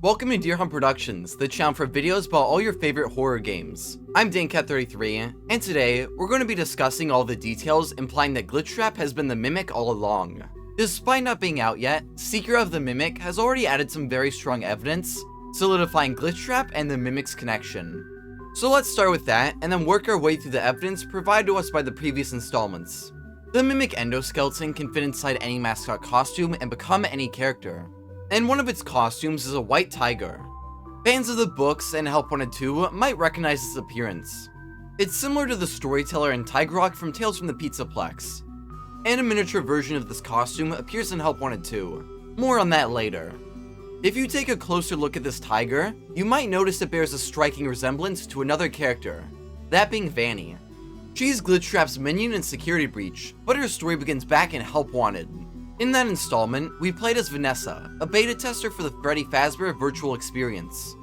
Welcome to Deer Hunt Productions, the channel for videos about all your favorite horror games. I'm DanCat33, and today, we're going to be discussing all the details implying that Glitchtrap has been the Mimic all along. Despite not being out yet, Secret of the Mimic has already added some very strong evidence, solidifying Glitchtrap and the Mimic's connection. So let's start with that, and then work our way through the evidence provided to us by the previous installments. The Mimic endoskeleton can fit inside any mascot costume and become any character. And one of its costumes is a white tiger. Fans of the books and Help Wanted 2 might recognize its appearance. It's similar to the storyteller and Tigerrock from Tales from the Pizzaplex. And a miniature version of this costume appears in Help Wanted 2. More on that later. If you take a closer look at this tiger, you might notice it bears a striking resemblance to another character, that being Vanny. She's Glitchtrap's minion in Security Breach, but her story begins back in Help Wanted. In that installment, we played as Vanessa, a beta tester for the Freddy Fazbear virtual experience,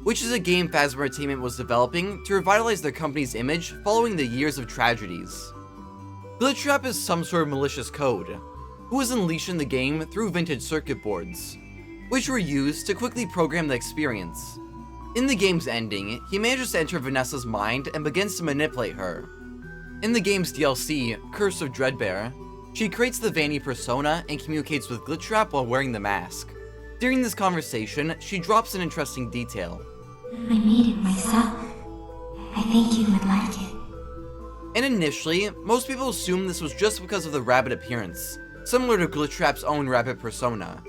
which is a game Fazbear Entertainment was developing to revitalize their company's image following the years of tragedies. Glitchtrap is some sort of malicious code, who was unleashed in the game through vintage circuit boards, which were used to quickly program the experience. In the game's ending, he manages to enter Vanessa's mind and begins to manipulate her. In the game's DLC, Curse of Dreadbear, she creates the Vanny persona and communicates with Glitchtrap while wearing the mask. During this conversation, she drops an interesting detail. I made it myself. I think you would like it. And initially, most people assumed this was just because of the rabbit appearance, similar to Glitchtrap's own rabbit persona.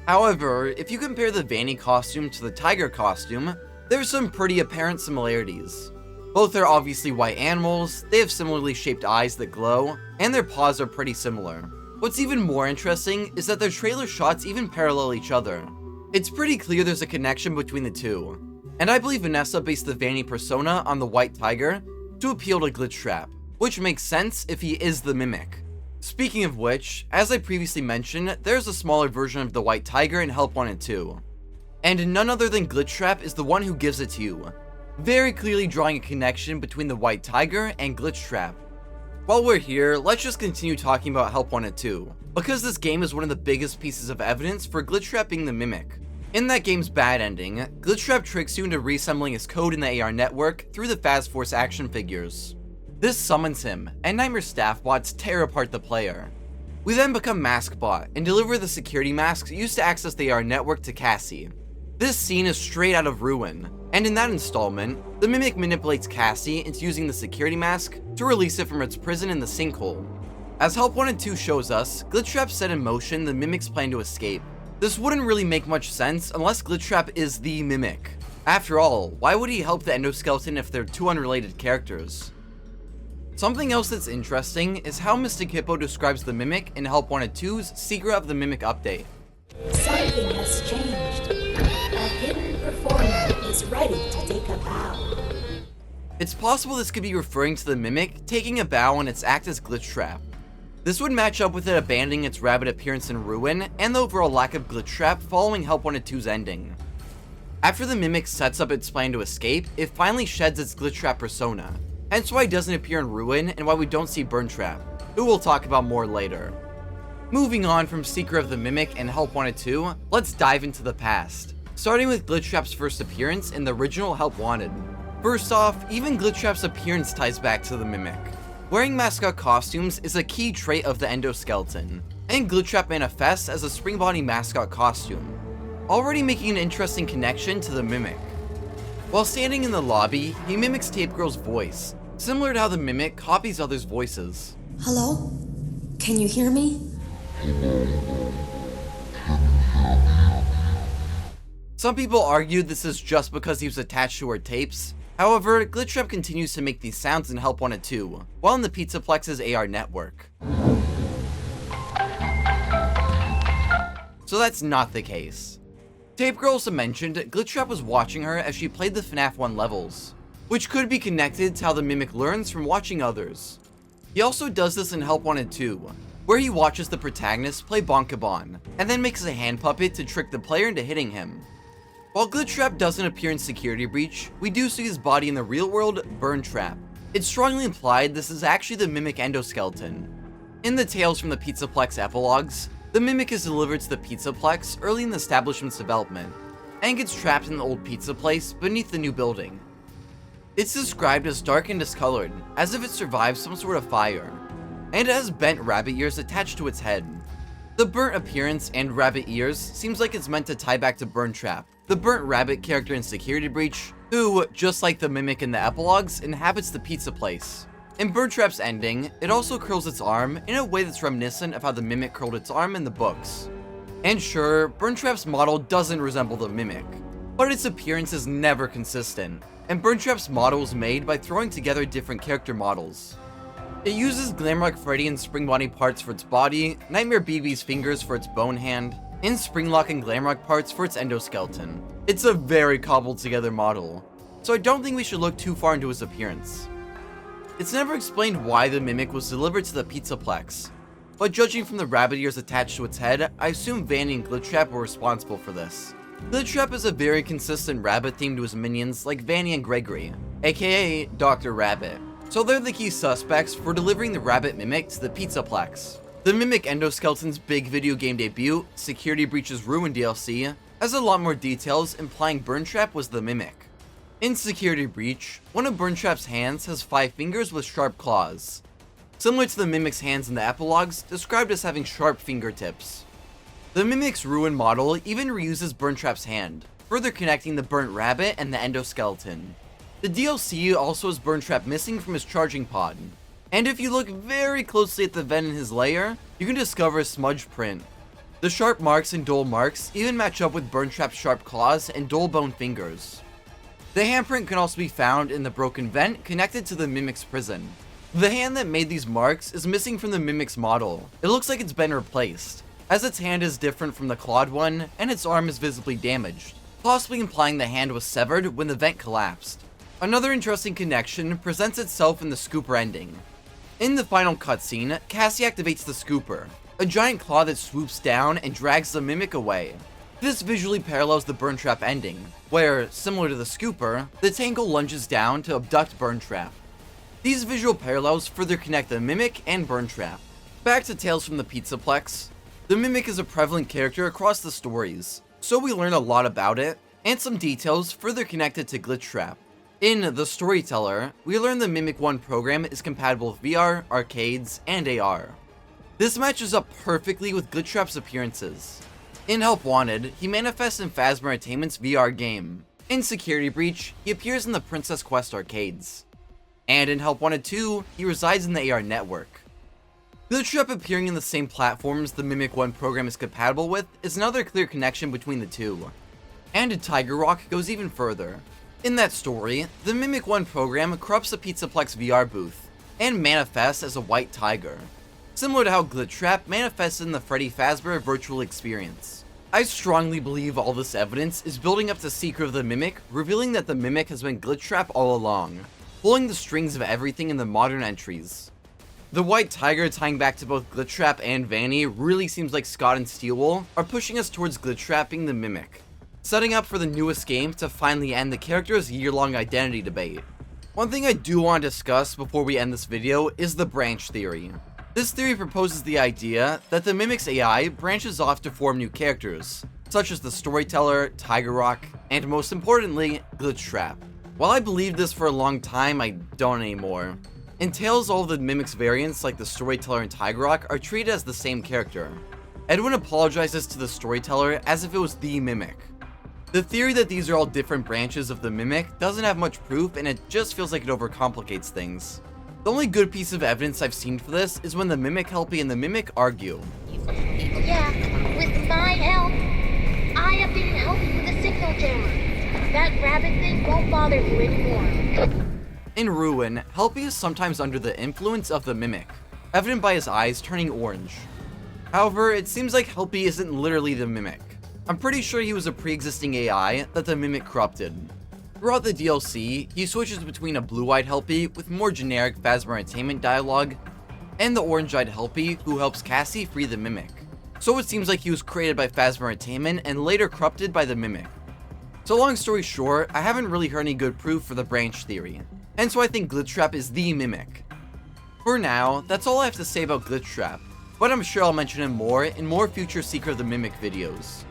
However, if you compare the Vanny costume to the tiger costume, there's some pretty apparent similarities. Both are obviously white animals, they have similarly shaped eyes that glow, and their paws are pretty similar. What's even more interesting is that their trailer shots even parallel each other. It's pretty clear there's a connection between the two, and I believe Vanessa based the Vanny persona on the white tiger to appeal to Glitchtrap, which makes sense if he is the Mimic. Speaking of which, as I previously mentioned, there's a smaller version of the white tiger in Help Wanted 2. And none other than Glitchtrap is the one who gives it to you, very clearly drawing a connection between the white tiger and Glitchtrap. While we're here, let's just continue talking about Help Wanted 2, because this game is one of the biggest pieces of evidence for Glitchtrap being the Mimic. In that game's bad ending, Glitchtrap tricks you into reassembling his code in the AR network through the Fast Force action figures. This summons him, and Nightmare staff bots tear apart the player. We then become Maskbot and deliver the security masks used to access the AR network to Cassie. This scene is straight out of Ruin, and in that installment, the Mimic manipulates Cassie into using the security mask to release it from its prison in the sinkhole. As Help Wanted 2 shows us, Glitchtrap set in motion the Mimic's plan to escape. This wouldn't really make much sense unless Glitchtrap is the Mimic. After all, why would he help the endoskeleton if they're two unrelated characters? Something else that's interesting is how Mystic Hippo describes the Mimic in Help Wanted 2's Secret of the Mimic update. Something has changed. A hidden performer is ready to take a bow. It's possible this could be referring to the Mimic taking a bow in its act as Glitchtrap. This would match up with it abandoning its rabbit appearance in Ruin and the overall lack of Glitchtrap following Help Wanted 2's ending. After the Mimic sets up its plan to escape, it finally sheds its Glitchtrap persona, hence why it doesn't appear in Ruin and why we don't see Burntrap, who we'll talk about more later. Moving on from Secret of the Mimic and Help Wanted 2, let's dive into the past, starting with Glitchtrap's first appearance in the original Help Wanted. First off, even Glitchtrap's appearance ties back to the Mimic. Wearing mascot costumes is a key trait of the endoskeleton, and Glitchtrap manifests as a spring body mascot costume, already making an interesting connection to the Mimic. While standing in the lobby, he mimics Tape Girl's voice, similar to how the Mimic copies others' voices. Hello? Can you hear me? Some people argued this is just because he was attached to her tapes. However, Glitchtrap continues to make these sounds in Help Wanted 2, while in the Pizzaplex's AR network. So that's not the case. Tape Girl also mentioned Glitchtrap was watching her as she played the FNAF 1 levels, which could be connected to how the Mimic learns from watching others. He also does this in Help Wanted 2, where he watches the protagonist play Bonkabon, and then makes a hand puppet to trick the player into hitting him. While Glitchtrap doesn't appear in Security Breach, we do see his body in the real world, Burntrap. It's strongly implied this is actually the Mimic endoskeleton. In the Tales from the Pizzaplex epilogues, the Mimic is delivered to the Pizzaplex early in the establishment's development. and gets trapped in the old pizza place beneath the new building. It's described as dark and discolored, as if it survived some sort of fire, and it has bent rabbit ears attached to its head. The burnt appearance and rabbit ears seems like it's meant to tie back to Burntrap, the burnt rabbit character in Security Breach, who, just like the mimic in the epilogues, inhabits the pizza place. In Burntrap's ending, it also curls its arm in a way that's reminiscent of how the mimic curled its arm in the books. And sure, Burntrap's model doesn't resemble the mimic, but its appearance is never consistent, and Burntrap's model is made by throwing together different character models. It uses Glamrock Freddy and Spring Bonnie parts for its body, Nightmare BB's fingers for its bone hand, and Springlock and Glamrock parts for its endoskeleton. It's a very cobbled together model, so I don't think we should look too far into his appearance. It's never explained why the mimic was delivered to the Pizzaplex, but judging from the rabbit ears attached to its head, I assume Vanny and Glitchtrap were responsible for this. Glitchtrap is a very consistent rabbit theme to his minions like Vanny and Gregory, aka Dr. Rabbit. So they're the key suspects for delivering the rabbit mimic to the Pizzaplex. The mimic endoskeleton's big video game debut, Security Breach's Ruin DLC, has a lot more details implying Burntrap was the mimic. In Security Breach, one of Burntrap's hands has 5 fingers with sharp claws, similar to the mimic's hands in the epilogues, described as having sharp fingertips. The mimic's Ruin model even reuses Burntrap's hand, further connecting the burnt rabbit and the endoskeleton. The DLC also has Burntrap missing from his charging pod, and if you look very closely at the vent in his lair, you can discover a smudge print. The sharp marks and dull marks even match up with Burntrap's sharp claws and dull bone fingers. The handprint can also be found in the broken vent connected to the mimic's prison. The hand that made these marks is missing from the mimic's model. It looks like it's been replaced, as its hand is different from the clawed one and its arm is visibly damaged, possibly implying the hand was severed when the vent collapsed. Another interesting connection presents itself in the scooper ending. In the final cutscene, Cassie activates the scooper, a giant claw that swoops down and drags the mimic away. This visually parallels the Burntrap ending, where, similar to the scooper, the Tangle lunges down to abduct Burntrap. These visual parallels further connect the mimic and Burntrap. Back to Tales from the Pizzaplex. The mimic is a prevalent character across the stories, so we learn a lot about it, and some details further connected to Glitchtrap. In The Storyteller, we learn the Mimic 1 program is compatible with VR, arcades, and AR. This matches up perfectly with Glitchtrap's appearances. In Help Wanted, he manifests in Phasma Entertainment's VR game. In Security Breach, he appears in the Princess Quest arcades. And in Help Wanted 2, he resides in the AR network. Glitchtrap appearing in the same platforms the Mimic 1 program is compatible with is another clear connection between the two. And Tiger Rock goes even further. In that story, the Mimic 1 program corrupts the Pizzaplex VR booth, and manifests as a white tiger, similar to how Glitchtrap manifests in the Freddy Fazbear virtual experience. I strongly believe all this evidence is building up the secret of the Mimic, revealing that the Mimic has been Glitchtrap all along, pulling the strings of everything in the modern entries. The white tiger tying back to both Glitchtrap and Vanny really seems like Scott and Steelwool are pushing us towards Glitchtrap being the Mimic, setting up for the newest game to finally end the character's year-long identity debate. One thing I do want to discuss before we end this video is the branch theory. This theory proposes the idea that the Mimic's AI branches off to form new characters, such as the Storyteller, Tiger Rock, and most importantly, Glitchtrap. While I believed this for a long time, I don't anymore. In Tales, all of the Mimic's variants like the Storyteller and Tiger Rock are treated as the same character. Edwin apologizes to the Storyteller as if it was the Mimic. The theory that these are all different branches of the Mimic doesn't have much proof, and it just feels like it overcomplicates things. The only good piece of evidence I've seen for this is when the Mimic Helpy and the Mimic argue. Yeah, with my help, I have been helping with the signal jammer. That rabbit thing won't bother you anymore. In Ruin, Helpy is sometimes under the influence of the Mimic, evident by his eyes turning orange. However, it seems like Helpy isn't literally the Mimic. I'm pretty sure he was a pre-existing AI that the Mimic corrupted. Throughout the DLC, he switches between a blue-eyed Helpy with more generic Phasma Entertainment dialogue, and the orange-eyed Helpy who helps Cassie free the Mimic. So it seems like he was created by Phasma Entertainment and later corrupted by the Mimic. So long story short, I haven't really heard any good proof for the branch theory, and so I think Glitchtrap is the Mimic. For now, that's all I have to say about Glitchtrap, but I'm sure I'll mention him more in more future Secret of the Mimic videos.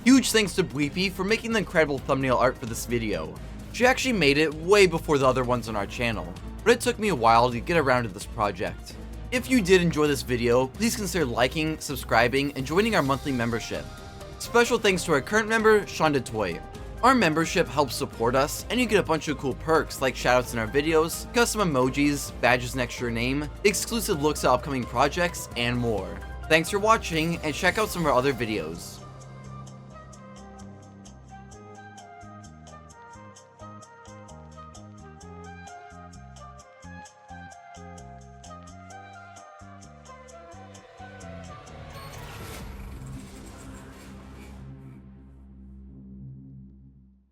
Huge thanks to Blapke for making the incredible thumbnail art for this video. She actually made it way before the other ones on our channel, but it took me a while to get around to this project. If you did enjoy this video, please consider liking, subscribing, and joining our monthly membership. Special thanks to our current member, Shaun the Toit. Our membership helps support us, and you get a bunch of cool perks like shoutouts in our videos, custom emojis, badges next to your name, exclusive looks at upcoming projects, and more. Thanks for watching, and check out some of our other videos.